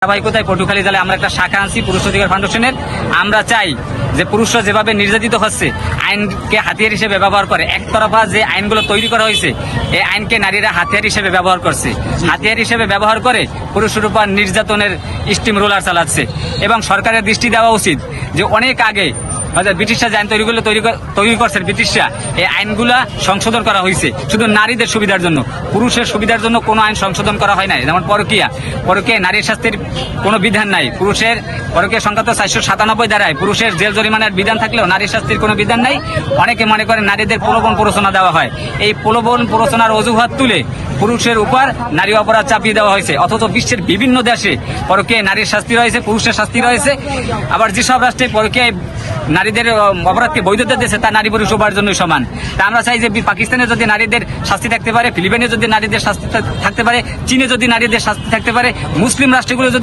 ধারাবাহিকতায় পটুখালী জেলায় আমরা একটা শাখা আনছি পুরুষ অধিকার ফাউন্ডেশনের। আমরা চাই যে পুরুষরা যেভাবে নির্যাতিত হচ্ছে, আইনকে হাতিয়ার হিসেবে ব্যবহার করে, একতরফা যে আইনগুলো তৈরি করা হয়েছে এই আইনকে নারীরা হাতিয়ার হিসেবে ব্যবহার করছে, হাতিয়ার হিসেবে ব্যবহার করে পুরুষের উপর নির্যাতনের স্টিম রোলার চালাচ্ছে। এবং সরকারের দৃষ্টি দেওয়া উচিত যে অনেক আগে ব্রিটিশরা যে আইন তৈরি করছেন, ব্রিটিশরা এই আইনগুলা সংশোধন করা হয়েছে শুধু নারীদের সুবিধার জন্য, পুরুষের সুবিধার জন্য কোনো আইন সংশোধন করা হয় নাই। যেমন পরকীয়া নারীর শাস্তির কোনো বিধান নাই, পুরুষের পরকীয়া সংক্রান্ত 497 ধারায় পুরুষের জেল জরিমানার বিধান থাকলেও নারীর শাস্তির কোনো বিধান নাই। অনেকে মনে করেন নারীদের প্রলোভন প্ররোচনা দেওয়া হয়, এই প্রলোভন প্ররোচনার অজুহাত তুলে পুরুষের উপর নারী অপরাধ চাপিয়ে দেওয়া হয়েছে। অথচ বিশ্বের বিভিন্ন দেশে পরকীয়ায় নারীর শাস্তি রয়েছে, পুরুষের শাস্তি রয়েছে। আবার যেসব রাষ্ট্রে পরকীয়ায় নারীদের অপরাধকে বৈধতা দিয়েছে তা নারী পুরুষ উভয়ের জন্য সমান। তা আমরা চাই যে পাকিস্তানে যদি নারীদের শাস্তি থাকতে পারে, ফিলিপাইনে যদি নারীদের শাস্তি থাকতে পারে, চীনে যদি নারীদের শাস্তি থাকতে পারে, মুসলিম রাষ্ট্রগুলো যদি